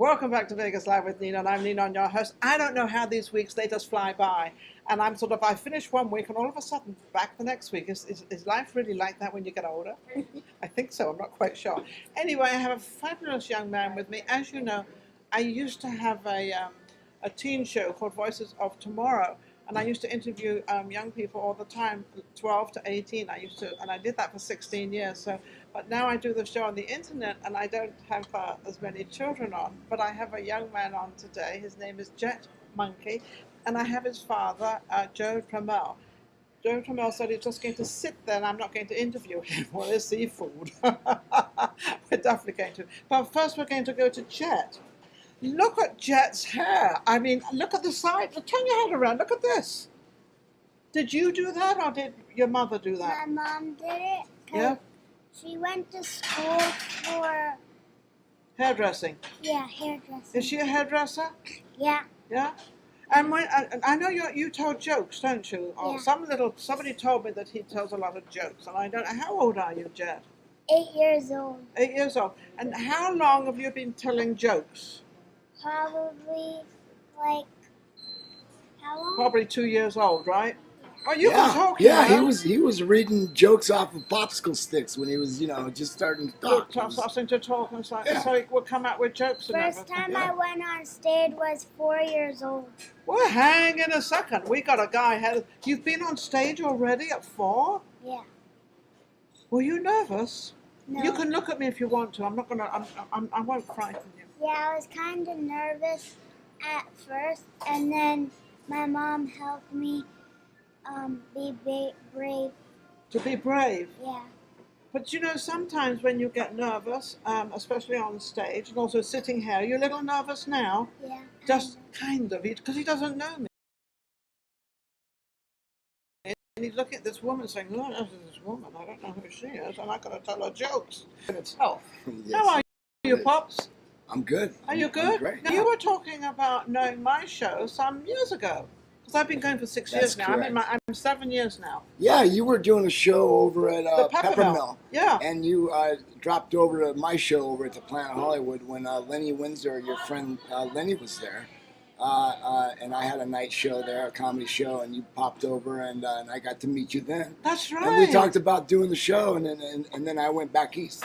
Welcome back to Vegas Live with Ninon. I'm Ninon, your host. I don't know how these weeks, they just fly by. And I finish one week and all of a sudden back the next week. Is life really like that when you get older? I think so, I'm not quite sure. Anyway, I have a fabulous young man with me. As you know, I used to have a teen show called Voices of Tomorrow. And I used to interview young people all the time, 12 to 18. And I did that for 16 years. But now I do the show on the internet, and I don't have as many children on. But I have a young man on today. His name is Jett Monkey, and I have his father, Joe Trammel. Joe Trammel said he's just going to sit there, and I'm not going to interview him. Well, there's seafood. We're definitely going to. But first, we're going to go to Jett. Look at Jett's hair. I mean, look at the side. Turn your head around. Look at this. Did you do that, or did your mother do that? My mom did it. Yeah? She went to school for... Hairdressing. Yeah, hairdressing. Is she a hairdresser? Yeah. Yeah? And I know you tell jokes, don't you? Or Yeah. Somebody told me that he tells a lot of jokes, and I don't know. How old are you, Jett? 8 years old. 8 years old. And how long have you been telling jokes? Probably, like, how long? Probably 2 years old, right? Oh, you can talk. Yeah, he was reading jokes off of popsicle sticks when he was, just starting to talk. Starting to talk, and so he would come out with jokes. First time I went on stage was 4 years old. Well, hang in a second. We got a guy. You've been on stage already at 4? Yeah. Were you nervous? No. You can look at me if you want to. I'm not gonna. I won't frighten you. Yeah, I was kind of nervous at first, and then my mom helped me be brave. To be brave. Yeah. But sometimes when you get nervous, especially on stage, and also sitting here, you're a little nervous now. Yeah. Just kind of, because he doesn't know me. And he's looking at this woman saying, "Oh, this is this woman. I don't know who she is, and I got to tell her jokes." Itself. Yes. How are you, Pops? I'm good. Are you good? I'm great. Now, you were talking about knowing my show some years ago. Because I've been going for 6 years now. Correct. I'm 7 years now. Yeah, you were doing a show over at The Peppermill. Yeah. And you dropped over to my show over at the Planet Hollywood when Lenny Windsor, your friend Lenny, was there. And I had a night show there, a comedy show, and you popped over, and I got to meet you then. That's right. And we talked about doing the show, and then I went back east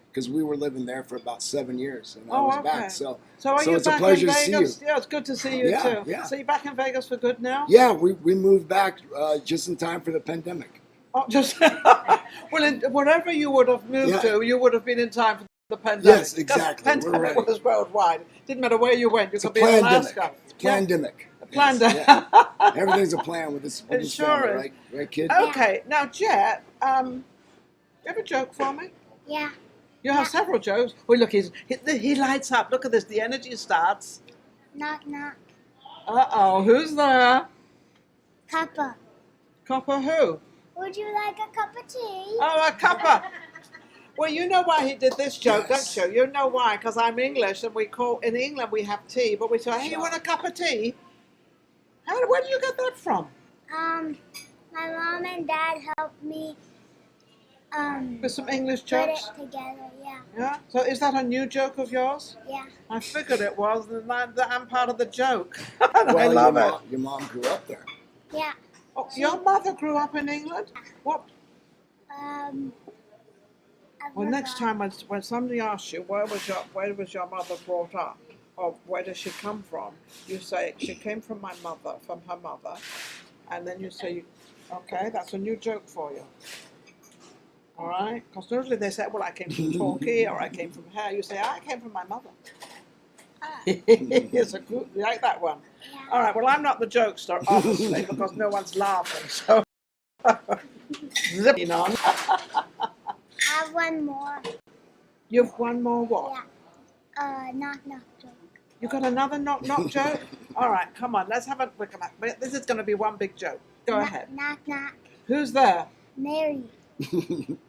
because we were living there for about 7 years, and I was back. So it's a pleasure to see you. Yeah, it's good to see you too. Yeah. So you're back in Vegas for good now? Yeah, we moved back just in time for the pandemic. Oh, just wherever you would have moved to, you would have been in time for the pandemic. Yes, exactly. The pandemic was worldwide. Didn't matter where you went. You could be in Alaska. Pandemic. Pandemic. Everything's a plan with this sure family, is. right, kid? Okay, now Jett, you have a joke for me? Yeah. You have several jokes. Oh, look, he lights up. Look at this. The energy starts. Knock, knock. Uh-oh. Who's there? Cuppa. Copper who? Would you like a cup of tea? Oh, a cuppa. Well, you know why he did this joke, don't you? You know why? Because I'm English, and in England we have tea, but we say, hey, you want a cup of tea? Where do you get that from? My mom and dad helped me With some English put jokes? it together, yeah. Yeah? So is that a new joke of yours? Yeah. I figured it was, and I'm part of the joke. Well, I love it. Your mom grew up there. Yeah. Oh, your mother grew up in England? What? Well, next time when somebody asks you where was your mother brought up, or where does she come from, you say she came from her mother, and then you say, okay, that's a new joke for you. All right? Because usually they say, well, I came from Turkey, or I came from here. You say, I came from my mother. It's a good, you like that one? Yeah. All right, well, I'm not the jokester, obviously, because no one's laughing, so zipping on. I have one more. You have one more what? Yeah. Knock, knock joke. You got another knock joke? All right, come on, let's have a quick one. This is going to be one big joke. Go ahead. Knock, knock. Who's there? Mary.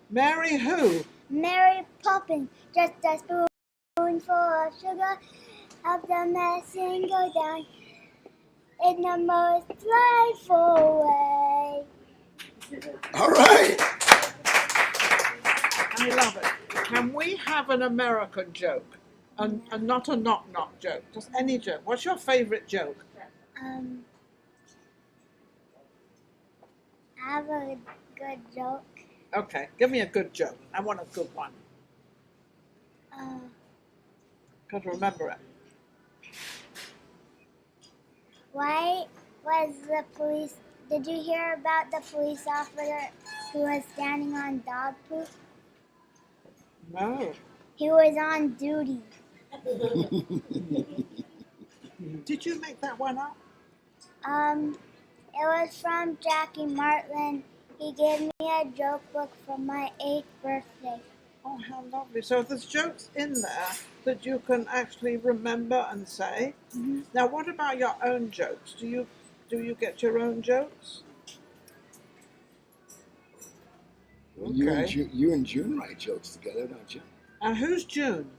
Mary who? Mary Poppins. Just a spoonful of sugar. Help the medicine go down in the most delightful way. All right. I love it. Can we have an American joke? And not a knock joke, just any joke. What's your favorite joke? I have a good joke. Okay, give me a good joke. I want a good one. Got to remember it. Why was the police? Did you hear about the police officer who was standing on dog poop? No. He was on duty. Did you make that one up? It was from Jackie Martlin. He gave me a joke book for my 8th birthday. Oh, how lovely. So there's jokes in there that you can actually remember and say. Mm-hmm. Now, what about your own jokes? Do you get your own jokes? You and June write jokes together, don't you? And who's June?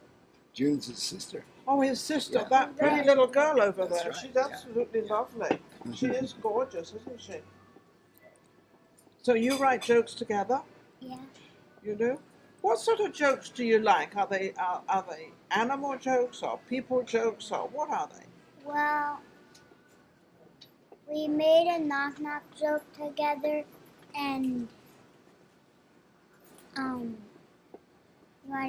June's his sister. Oh, his sister, Yeah. that pretty little girl over That's there. right, She's yeah. absolutely lovely. She is gorgeous, isn't she? So you write jokes together? Yeah. You do? What sort of jokes do you like? Are they animal jokes or people jokes or what are they? Well, we made a knock-knock joke together, and you want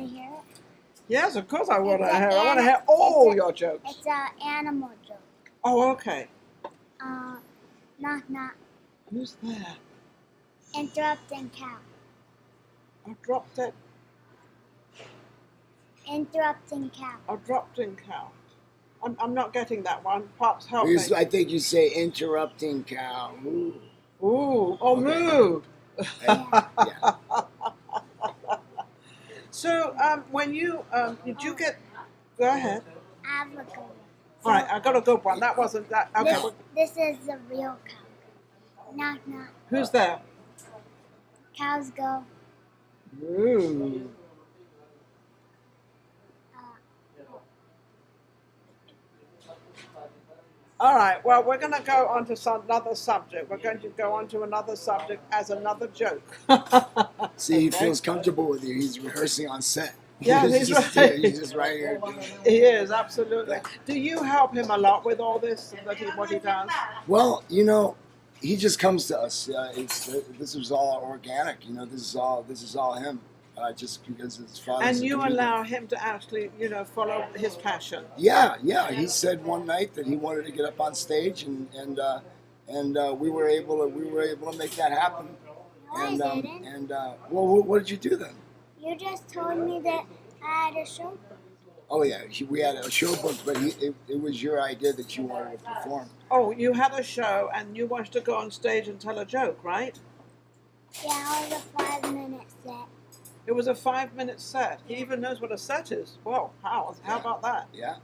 to hear it? Yes, of course I want to It's a hear. I want to ani- hear all it's a- your jokes. It's an animal joke. Oh, okay. Knock-knock. Who's there? Interrupting cow. I dropped it. Interrupting cow. I dropped in cow. I'm not getting that one. Pops, help me. I think you say interrupting cow. Ooh. Ooh, oh, Okay. moo. Yeah. So, when did you get? Go ahead. I have a good one. All right, I got a good one. That wasn't that. Okay. This is the real cow. Knock knock. Who's there? Cows go. Ooh. All right. Well, we're going to go on to another subject. We're going to go on to another subject as another joke. See, he Okay. feels comfortable with you. He's rehearsing on set. Yeah, he's right. He's just right here. doing it. He is, absolutely. Do you help him a lot with all this, what he does? Well, he just comes to us. This is all organic. This is all him. Just because his father's And a you comedian. allow him to actually, follow his passion. Yeah. He said one night that he wanted to get up on stage, and we were able to make that happen. No, I didn't. Well, what did you do then? You just told me that I had a show. Oh yeah, we had a show book, but it was your idea that you wanted to perform. Oh, you had a show and you wanted to go on stage and tell a joke, right? Yeah, it was a 5-minute set. It was a 5-minute set. He even knows what a set is. Well, how about that? Yeah.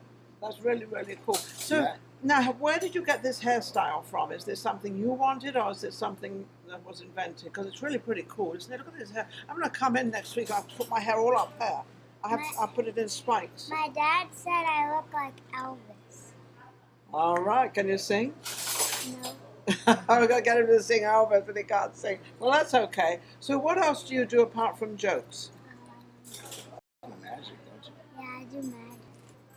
That's really, really cool. So Yeah. now, where did you get this hairstyle from? Is this something you wanted, or is it something that was invented? Because it's really pretty cool, isn't it? Look at his hair. I'm going to come in next week. I'll put my hair all up there. I'll put it in spikes. My dad said I look like Elvis. All right. Can you sing? No. We're going to get him to sing Elvis, but he can't sing. Well, that's okay. So what else do you do apart from jokes? Magic, don't you? Yeah, I do magic.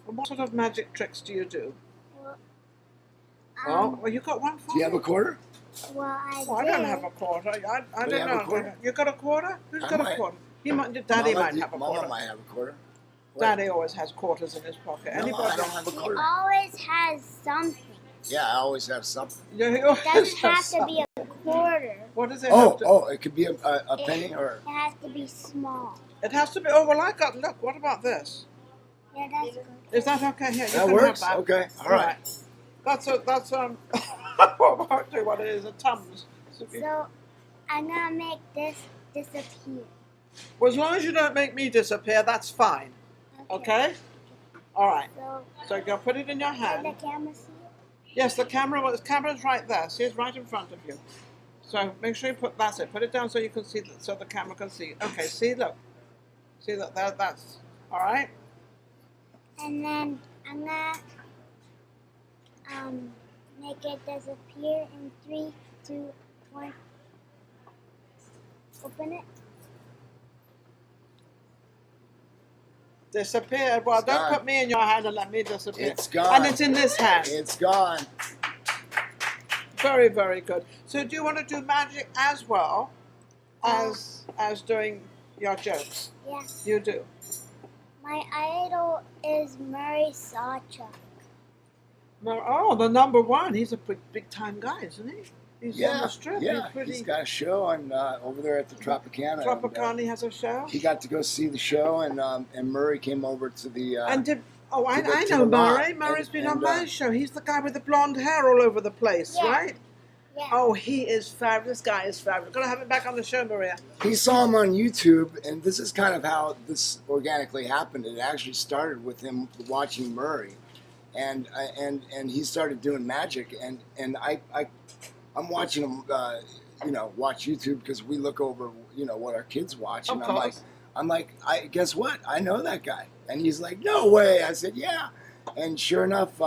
What sort of magic tricks do you do? Well, Well, you got one for Do you have a quarter? well, I Well, I did. don't have a quarter. I Do don't you have a know. quarter? You got a quarter? Who's I got a might. quarter? Daddy might have a Mama quarter. might have a quarter. What? Daddy always has quarters in his pocket. No, Anybody? I don't have a He quarter. always has something. Yeah, I always have something. Yeah, he It always doesn't has have to be a quarter. What does it have to? It could be a penny or. It has to be small. It has to be. Oh well, I got. Look. What about this? Yeah, that's good. Is that okay? Here, you That can works? have that. Okay, all right. That's what it is. A Tums. So I'm gonna make this disappear. Well, as long as you don't make me disappear, that's fine. Okay. All right. So So you'll put it in your can hand. the camera see it? Yes, the camera's right there. See, it's right in front of you. So make sure you that's it. Put it down so you can see, so the camera can see. Okay, see, look. See that that's all right. And then I'm gonna make it disappear in 3, 2, 1. Open it. Disappeared. Well, It's don't gone. put me in your hand and let me disappear. It's gone. And it's in this hand. It's gone. Very, very good. So do you want to do magic as well as doing your jokes? Yes. You do. My idol is Murray Sawchuck. Oh, the number one. He's a big time guy, isn't he? He's on the strip. Yeah, He's pretty. he's got a show on over there at the Tropicana. Tropicana has a show. He got to go see the show, and Murray came over to the. And did I to know the lot. Murray. Murray's been on And, my show. He's the guy with the blonde hair all over the place, Yeah. right? Yeah. Oh, he is fabulous. This guy is fabulous. Gonna have him back on the show, Maria. He saw him on YouTube, and this is kind of how this organically happened. It actually started with him watching Murray, and he started doing magic, and I'm watching him, watch YouTube because we look over, what our kids watch, and Of course. I'm like, guess what? I know that guy, and he's like, no way. I said, yeah, and sure enough,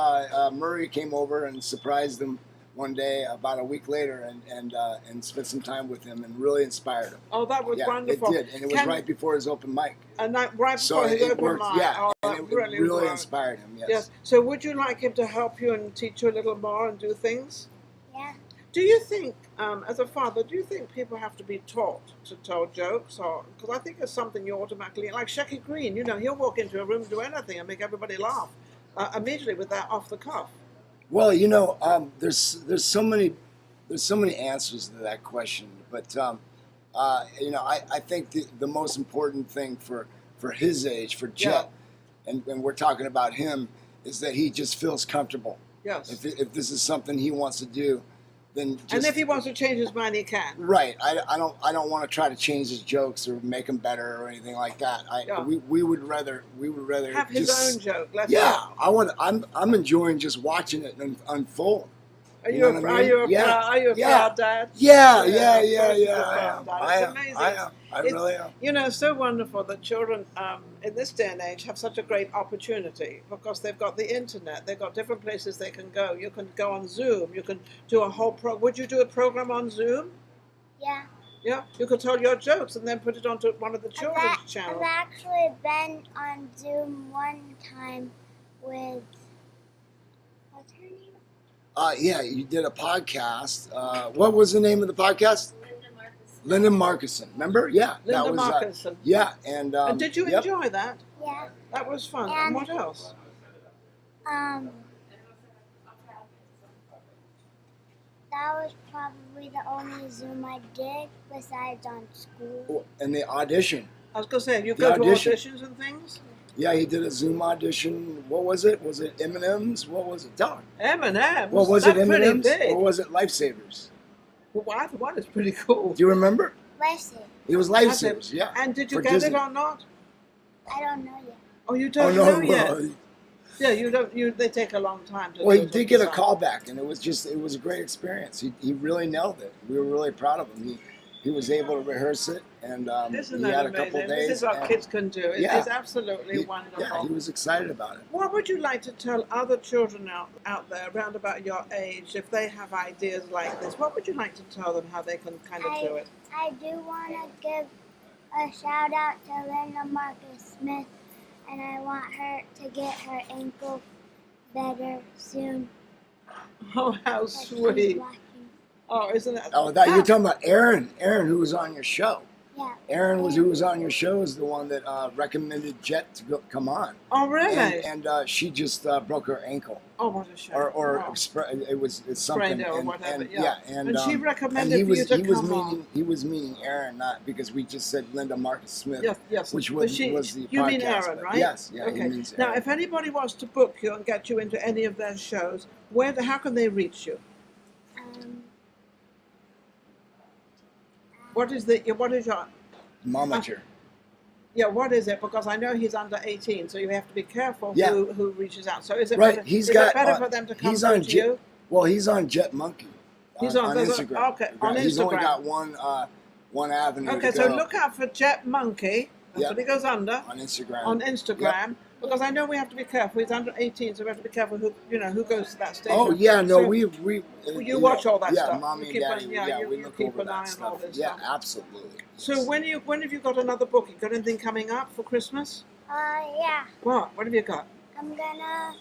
Murray came over and surprised him one day about a week later, and spent some time with him and really inspired him. Oh, that was wonderful. It did, and it was right before his open mic. And that right So before his it open worked, mic. yeah, Oh, and that it really worked. inspired him. Yes. Yes. So would you like him to help you and teach you a little more and do things? Yeah. Do you think, as a father, do you think people have to be taught to tell jokes? Or because I think it's something you automatically, like Shecky Green, he'll walk into a room, do anything, and make everybody laugh immediately with that off the cuff. Well, there's so many answers to that question, but I think the most important thing for his age, for Jett, and we're talking about him, is that he just feels comfortable. Yes. If this is something he wants to do, then just, And if he wants to change his mind, he can. right. I don't want to try to change his jokes or make him better or anything like that. We would rather Have his just, own joke. Let's Yeah, I'm enjoying just watching it unfold. Are You you, know what I mean? are you a Yeah. proud dad? Yeah. I am. I am. I really am. So wonderful that children in this day and age have such a great opportunity because they've got the internet. They've got different places they can go. You can go on Zoom. You can do a whole Would you do a program on Zoom? Yeah. Yeah. You could tell your jokes and then put it onto one of the children's channels. I've actually been on Zoom one time with, what's her name? Yeah, you did a podcast. What was the name of the podcast? Linda Markuson. Remember? Yeah. Linda that was, Markuson. Yeah, and did you enjoy that? Yeah. That was fun. And And- what else? That was probably the only Zoom I did besides on school. and the audition. I was going to say, you The go to audition. auditions and things? Yeah, he did a Zoom audition. What was it? Was it M&M's? What was it? Tell him. M&M's? Well, was it That's pretty M&M's big. or was it Lifesavers? Well, either one is pretty cool. Do you remember? Let's see. It was That's Lifesavers. it. Yeah. And did you for get Disney. it or not? I don't know yet. Oh, you Oh don't no! know yet. Well, Yeah, you don't. They take a long time to. well, he to did get a decide. call back, and it was a great experience. He really nailed it. We were really proud of him. He was able to rehearse it, and Isn't he that had a amazing? couple days. This is what and kids can do. It Yeah. is absolutely wonderful. Yeah, he was excited about it. What would you like to tell other children out there around about your age if they have ideas like this? What would you like to tell them how they can kind of do it? I do want to give a shout out to Linda Marcus Smith, and I want her to get her ankle better soon. Oh, how 'cause she's sweet! walking. Oh, isn't that? Oh, that you're talking about Aaron. Aaron, who was on your show. Yeah. Aaron who was on your show is the one that recommended Jett to come on. Oh, really? And she just broke her ankle, Oh, what a shame. or Oh. it's something. Sprained it or and, whatever, and, yeah. and she and recommended he for was you to he was come meaning on. he was meaning Aaron, not because we just said Linda Marcus Smith. Yes, yes. Which But was the you mean podcast, Aaron, but right? yes, yeah, he Okay. means Now, Aaron. if anybody wants to book you and get you into any of their shows, how can they reach you? What is your Momager. yeah? What is it? Because I know he's under 18, so you have to be careful Yeah. who reaches out. So is it Right, better, he's is got- it better for them to come he's through on to Jet- you? Well, he's on Jett Monkey. He's on Instagram. okay, on He's only Instagram. got one avenue Okay, to so go look out for Jett Monkey. That's Yep. what he goes under. on Instagram. On Instagram, because I know we have to be careful. He's under 18, so we have to be careful who goes to that station. Oh yeah, no, So we you watch all that yeah, stuff. mommy You keep and daddy, an- yeah, you we keep look over an eye that on all stuff. this Yeah, stuff. absolutely. So when have you got another book? You got anything coming up for Christmas? Yeah. What? What have you got? I'm gonna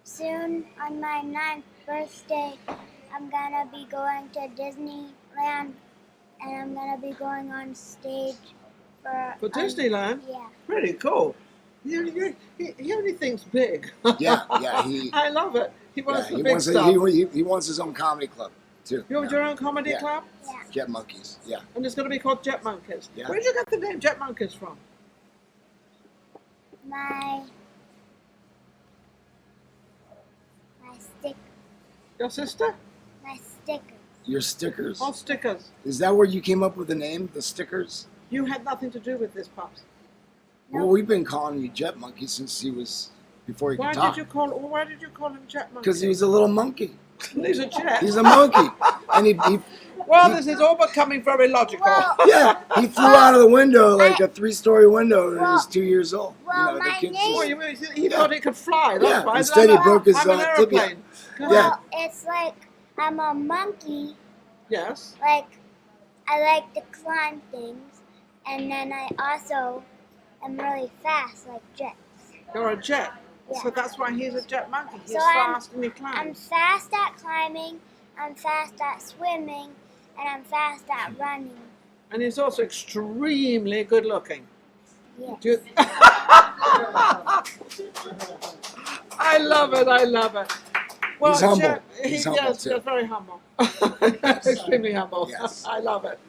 soon on my 9th birthday. I'm gonna be going to Disneyland, and I'm gonna be going on stage for Disneyland? Yeah. Pretty cool. He only thinks big. Yeah. I love it. He wants the he big wants stuff. he wants his own comedy club too. You have your own comedy Yeah. club? Yeah. Jett Monkeys. Yeah. And it's going to be called Jett Monkeys. Yeah. Where did you get the name Jett Monkeys from? My stick. Your sister? My stickers. Your stickers. All stickers. Is that where you came up with the name, the stickers? You had nothing to do with this, Pops. Well, we've been calling you Jett Monkey since he was before he could talk. Why did you call him Jett Monkey? Because he was a little monkey. He's a jet. He's a monkey, and he this is all becoming very logical. Well, he flew out of the window like a 3-story window when he was 2 years old. Well, the my kids name- Well, he thought he could fly. That's Yeah, why. instead he broke his I'm an tibia. aeroplane. Go Yeah. ahead. it's like I'm a monkey. Yes. Like I like to climb things, and then I also am really fast, like jets. You're a jet. Yeah. So that's why he's a jet monkey. He's So I'm- fast and he I'm climbs. fast at climbing, I'm fast at swimming, and I'm fast at running. And he's also extremely good looking. Yeah. Do you... I love it. I love it. Well, He's humble. Jet, He's humble, yes, too. yes, very humble. Extremely humble. Yes. I love it.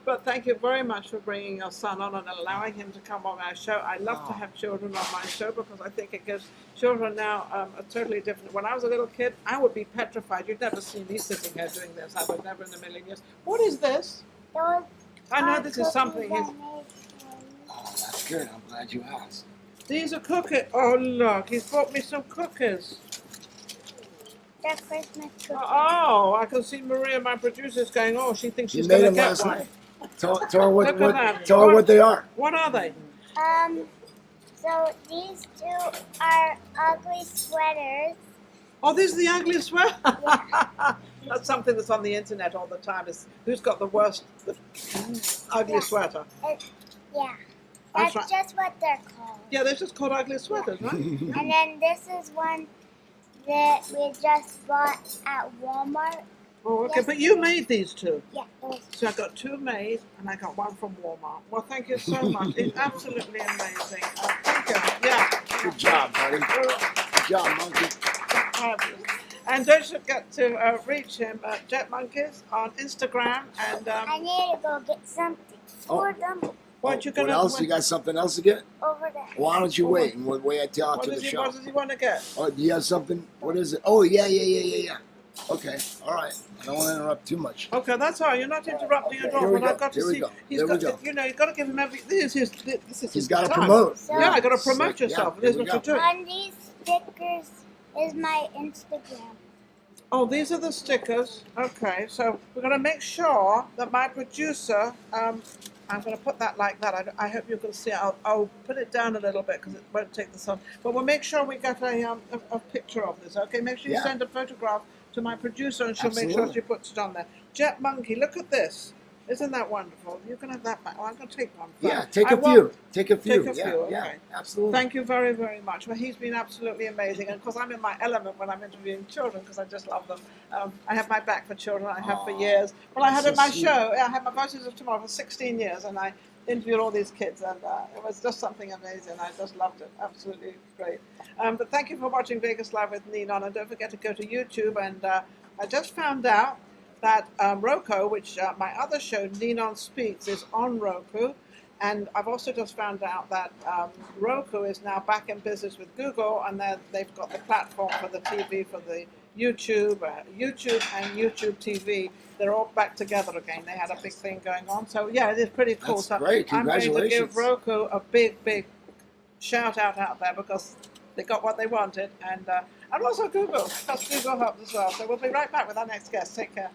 But thank you very much for bringing your son on and allowing him to come on our show. I love to have children on my show because I think it gives children now a totally different. When I was a little kid, I would be petrified. You'd never see me sitting here doing this. I would never in a million years. What is this? Those I know are this is something. cookies He's, I made for you. Oh, that's good. I'm glad you asked. these are cookies. Oh look, he's brought me some cookies. They're Christmas cookies. Oh, I can see Maria, my producer, is going. Oh, she thinks You she's made going to them get last one. night. Tell her Look at what that. tell her what they are. What are they? So these two are ugly sweaters. Oh, these are the ugly sweaters. That's something that's on the internet all the time. Is who's got the worst, the ugly Yeah. sweater? Yeah. That's That's right. just what they're called. Yeah, they're just called ugly sweaters, right? And then this is one that we just bought at Walmart. Oh, okay. Yes. But you made these two. Yeah, those. So I got two made, and I got one from Walmart. Well, thank you so much. It's absolutely amazing. Thank you. Yeah. Good job, buddy. Good job, monkey. And don't forget to reach him at Jett Monkeys on Instagram. And I need to go get something for them what you What gonna? else? You got something else to get? over there. Why don't you wait and we'll wait until after the show? What does he want to get? Oh, do you have something? What is it? Oh, yeah. Okay, all right. I don't want to interrupt too much. Okay, that's all. You're not interrupting at all. Here we But I've go. got to Here we see. go. He's There we got. go. You know, you've got to give him every. This is He's his got to time. promote. So Yeah, I got to promote Yeah, yourself. here This is we what go. you do. on these stickers is my Instagram. Oh, these are the stickers. Okay, so we're going to make sure that my producer. I'm going to put that like that. I hope you can see it. I'll put it down a little bit because it won't take the sun. But we'll make sure we get a picture of this. Okay, make sure you Yeah. send a photograph to my producer, and she'll make Absolutely. sure she puts it on there. Jett Monkey, look at this. Isn't that wonderful? You can have that back. Oh, I'm going to take one. Yeah, first. take I a want- few. Take a few. Take a Yeah, few, yeah, okay. absolutely. Thank you very, very much. Well, he's been absolutely amazing. And of course, I'm in my element when I'm interviewing children because I just love them. I have my back for children. I have for Aw, years. Well, I had that's in my so sweet. show, I had my Voices of Tomorrow for 16 years, and I interviewed all these kids, and it was just something amazing. I just loved it. Absolutely great. But thank you for watching Vegas Live with Ninon, and don't forget to go to YouTube. And I just found out that Roku, which my other show, Ninon Speaks, is on Roku. And I've also just found out that Roku is now back in business with Google, and they've got the platform for the TV, for the YouTube and YouTube TV. They're all back together again. They had a big thing going on. So yeah, it is pretty cool. That's So great. I'm going to give Congratulations. Roku a big shout out there because they got what they wanted. And also Google, because Google helped as well. So we'll be right back with our next guest. Take care.